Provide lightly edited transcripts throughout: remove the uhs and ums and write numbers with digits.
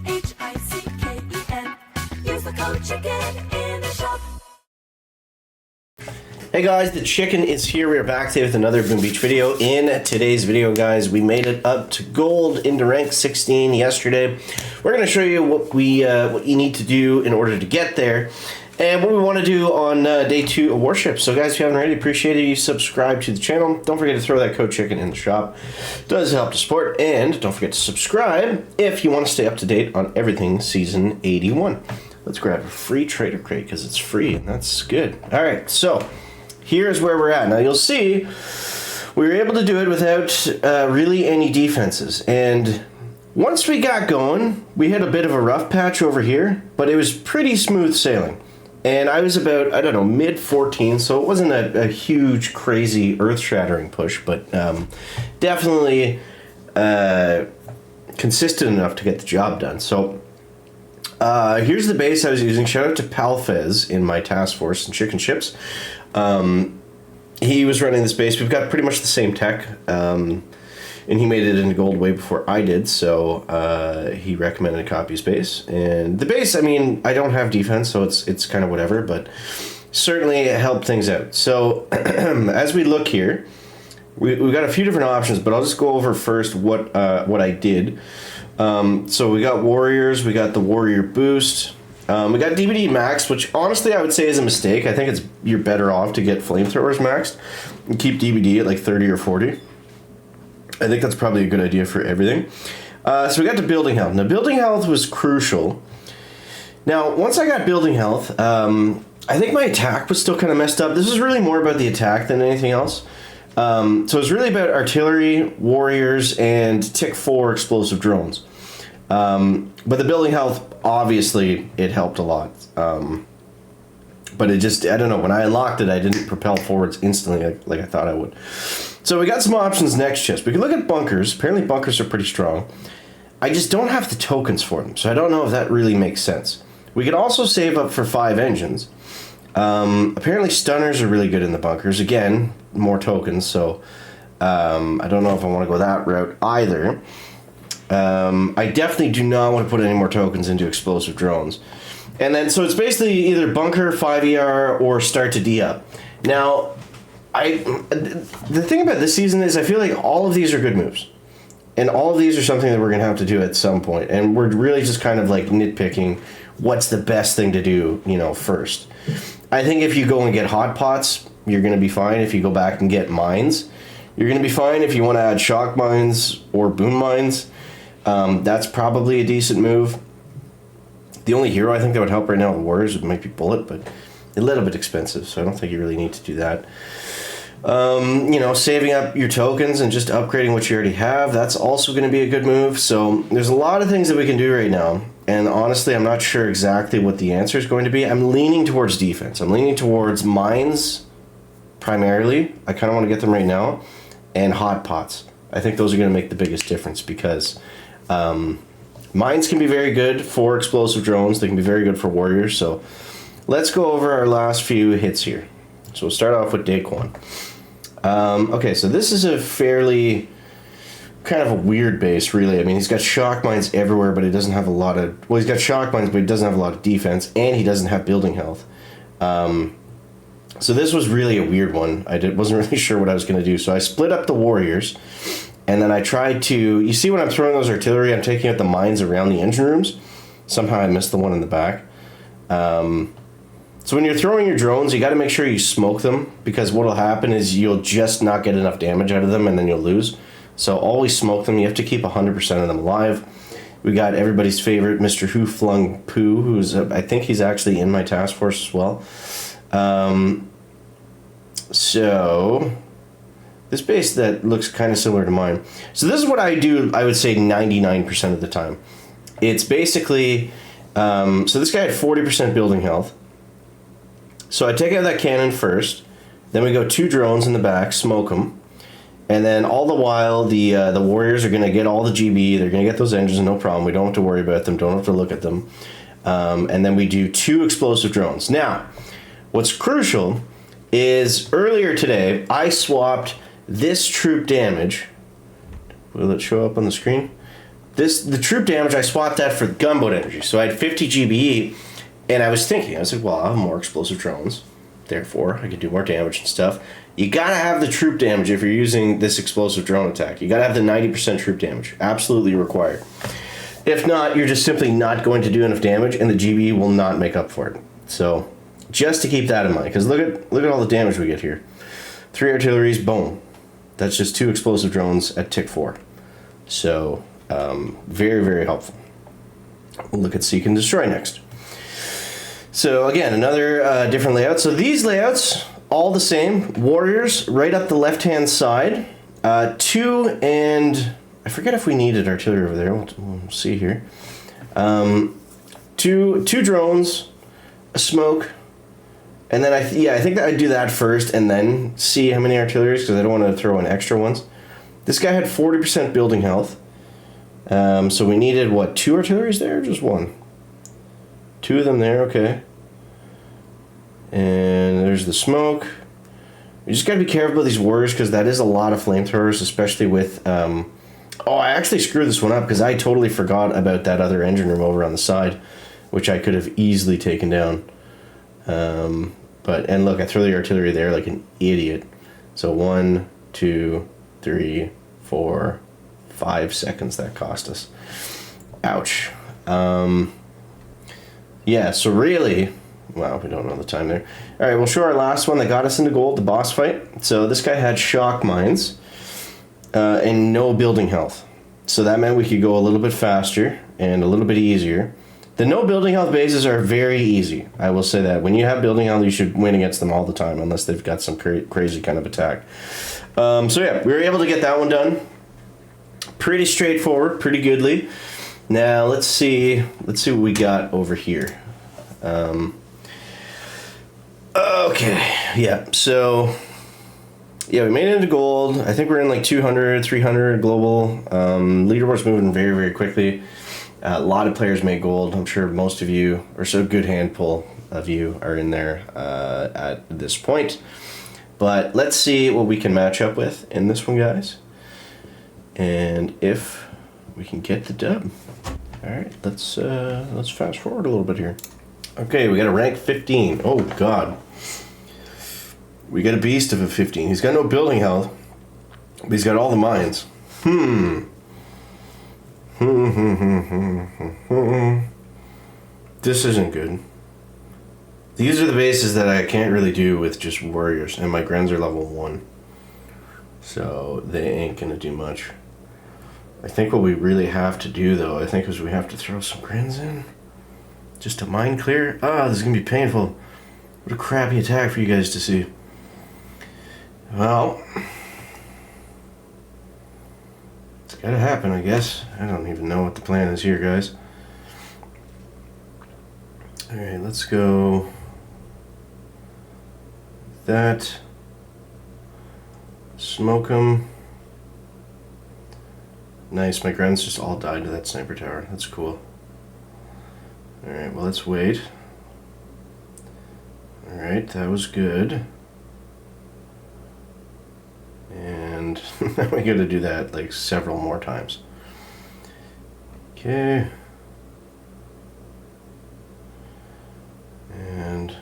CHICKEN. Use the code CHICKEN in the shop. Hey guys, the chicken is here. We are back today with another Boom Beach video. In today's video, guys, we made it up to gold into rank 16 yesterday. We're going to show you what you need to do in order to get there, and what we want to do on day 2 of Warships. So guys, if you haven't already, appreciate it. You subscribe to the channel. Don't forget to throw that code chicken in the shop. It does help to support, and don't forget to subscribe if you want to stay up to date on everything season 81. Let's grab a free trader crate because it's free, and that's good. All right, so here's where we're at. Now you'll see we were able to do it without really any defenses, and once we got going, we had a bit of a rough patch over here, but it was pretty smooth sailing. And I was about, I don't know, mid 14, so it wasn't a huge, crazy, earth-shattering push, but definitely consistent enough to get the job done. So here's the base I was using. Shout out to Palfez in my task force and chicken ships. He was running this base. We've got pretty much the same tech, and he made it into gold way before I did, so he recommended a copy base. And the base, I mean, I don't have defense, so it's kind of whatever, but certainly it helped things out. So as we look here, we've got a few different options, but I'll just go over first what I did. So we got warriors, we got the warrior boost. We got DBD max, which honestly I would say is a mistake. I think you're better off to get flamethrowers maxed and keep DBD at like 30 or 40. I think that's probably a good idea for everything. So we got to building health. Now building health was crucial. Now once I got building health, I think my attack was still kind of messed up. This is really more about the attack than anything else. So it's really about artillery, warriors, and Tick 4 explosive drones. But the building health, obviously, it helped a lot. But it just, I don't know, when I unlocked it, I didn't propel forwards instantly like I thought I would. So we got some options next chest. We can look at bunkers. Apparently bunkers are pretty strong. I just don't have the tokens for them, so I don't know if that really makes sense. We could also save up for 5 engines. Apparently stunners are really good in the bunkers. Again, more tokens, so I don't know if I want to go that route either. I definitely do not want to put any more tokens into explosive drones. And then, so it's basically either bunker, 5ER, or start to D up. Now, the thing about this season is I feel like all of these are good moves. And all of these are something that we're going to have to do at some point. And we're really just kind of like nitpicking what's the best thing to do, first. I think if you go and get hot pots, you're going to be fine. If you go back and get mines, you're going to be fine. If you want to add shock mines or boom mines, that's probably a decent move. The only hero I think that would help right now with warriors might be bullet, but a little bit expensive, so I don't think you really need to do that. Saving up your tokens and just upgrading what you already have, that's also going to be a good move. So there's a lot of things that we can do right now, and honestly I'm not sure exactly what the answer is going to be. I'm leaning towards defense. I'm leaning towards mines primarily. I kind of want to get them right now, and hot pots. I think those are going to make the biggest difference because mines can be very good for explosive drones. They can be very good for warriors. So let's go over our last few hits here. So we'll start off with Daquan. Okay, so this is a fairly kind of a weird base, really. I mean, he's got shock mines everywhere, but he doesn't have a lot of... Well, he's got shock mines, but he doesn't have a lot of defense, and he doesn't have building health. So this was really a weird one. Wasn't really sure what I was going to do. So I split up the warriors, and then I tried to... You see when I'm throwing those artillery, I'm taking out the mines around the engine rooms. Somehow I missed the one in the back. So when you're throwing your drones, you got to make sure you smoke them, because what will happen is you'll just not get enough damage out of them, and then you'll lose. So always smoke them. You have to keep 100% of them alive. We got everybody's favorite, Mr. Who Flung Poo, who's I think he's actually in my task force as well. So this base that looks kind of similar to mine. So this is what I do, I would say 99% of the time. It's basically, so this guy had 40% building health. So I take out that cannon first, then we go 2 drones in the back, smoke them, and then all the while the warriors are going to get all the GB, they're going to get those engines, no problem, we don't have to worry about them, don't have to look at them, and then we do 2 explosive drones. Now, what's crucial is earlier today I swapped this troop damage, will it show up on the screen? the troop damage, I swapped that for gunboat energy. So I had 50 GBE, and I was thinking, I was like, well, I'll have more explosive drones. Therefore, I can do more damage and stuff. You gotta have the troop damage if you're using this explosive drone attack. You gotta have the 90% troop damage. Absolutely required. If not, you're just simply not going to do enough damage, and the GBE will not make up for it. So, just to keep that in mind, because look at all the damage we get here. 3 artilleries, boom. That's just 2 explosive drones at tick 4. So, very, very helpful. We'll look at Seek and Destroy next. So again, another different layout. So these layouts, all the same. Warriors, right up the left-hand side. 2 and... I forget if we needed artillery over there. We'll see here. 2 drones, a smoke, and then I think that I'd do that first and then see how many artilleries, because I don't want to throw in extra ones. This guy had 40% building health. So we needed, what, 2 artilleries there or just 1? 2 of them there, okay. And there's the smoke. You just gotta be careful with these warriors, because that is a lot of flamethrowers, especially with... oh, I actually screwed this one up, because I totally forgot about that other engine room over on the side, which I could have easily taken down. And look, I throw the artillery there like an idiot. So 1, 2, 3, 4, 5 seconds that cost us. Ouch. Yeah, so really, wow, we don't know the time there. All right, we'll show our last one that got us into gold, the boss fight. So this guy had shock mines and no building health. So that meant we could go a little bit faster and a little bit easier. The no building health bases are very easy. I will say that. When you have building health, you should win against them all the time, unless they've got some crazy kind of attack. So yeah, we were able to get that one done. Pretty straightforward, pretty goodly. Now let's see what we got over here. Okay, yeah, so yeah, we made it into gold. I think we're in like 200, 300 global. Leaderboard's moving very, very quickly. A lot of players made gold. I'm sure most of you, or so a good handful of you, are in there at this point. But let's see what we can match up with in this one, guys. And if we can get the dub. All right, let's fast forward a little bit here. Okay, we got a rank 15. Oh God, we got a beast of a 15. He's got no building health, but he's got all the mines. This isn't good. These are the bases that I can't really do with just warriors, and my Grens are level 1, so they ain't gonna do much. I think what we really have to do, though, is we have to throw some Grens in. Just to mine clear? Ah, this is going to be painful. What a crappy attack for you guys to see. Well, it's got to happen, I guess. I don't even know what the plan is here, guys. Alright, let's go... that. Smoke them. Nice, my Grens just all died to that sniper tower. That's cool. Alright, well, let's wait. Alright, that was good. And now we gotta do that like several more times. Okay. And...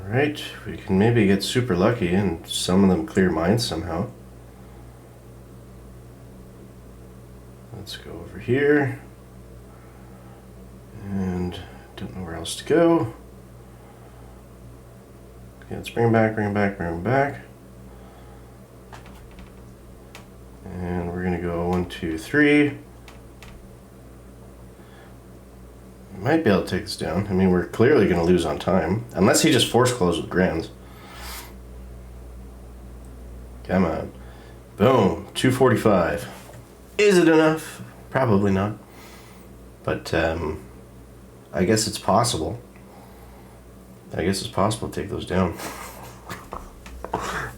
alright, we can maybe get super lucky and some of them clear mines somehow. Let's go over here. And don't know where else to go. Okay, let's bring them back, bring them back, bring them back. And we're gonna go 1, 2, 3. Might be able to take this down. I mean, we're clearly going to lose on time. Unless he just force closes with Grens. Come on. Boom. 245. Is it enough? Probably not. But, I guess it's possible. I guess it's possible to take those down.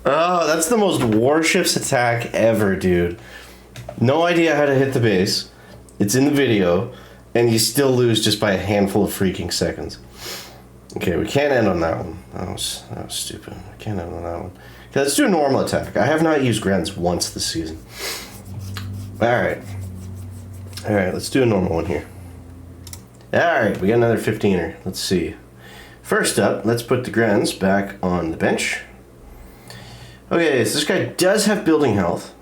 Oh, that's the most Warships attack ever, dude. No idea how to hit the base. It's in the video. And you still lose just by a handful of freaking seconds. Okay, we can't end on that one. That was stupid. I can't end on that one. Okay, let's do a normal attack. I have not used Grens once this season. Alright. Alright, let's do a normal one here. Alright, we got another 15er. Let's see. First up, let's put the Grens back on the bench. Okay, so this guy does have building health.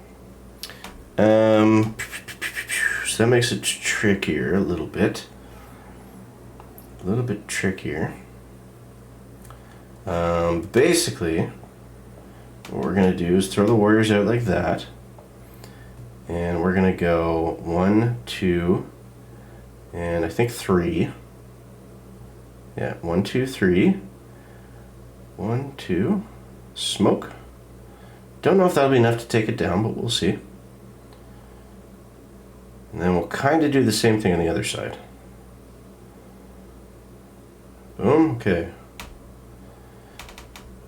So that makes it trickier a little bit. A little bit trickier. Basically, what we're going to do is throw the warriors out like that. And we're going to go 1, 2, and I think 3. Yeah, 1, 2, 3. 1, 2. Smoke. Don't know if that'll be enough to take it down, but we'll see. And then we'll kind of do the same thing on the other side. Boom, okay.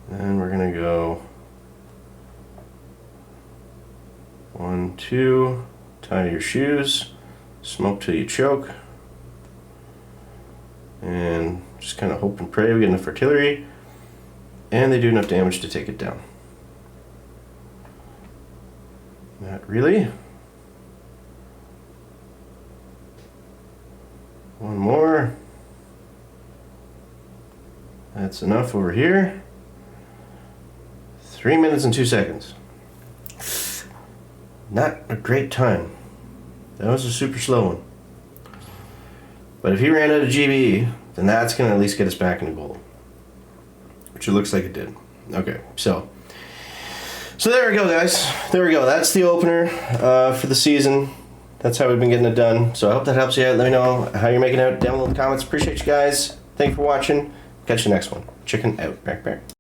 Then we're going to go 1, 2, tie your shoes, smoke till you choke, and just kind of hope and pray we get enough artillery, and they do enough damage to take it down. Not really. One more. That's enough over here. 3 minutes and 2 seconds. Not a great time. That was a super slow one. But if he ran out of GBE, then that's going to at least get us back into goal. Which it looks like it did. Okay, so there we go, guys. There we go. That's the opener for the season. That's how we've been getting it done. So I hope that helps you out. Let me know how you're making it out down below in the comments. Appreciate you guys. Thank you for watching. Catch you next one. Chicken out. Back.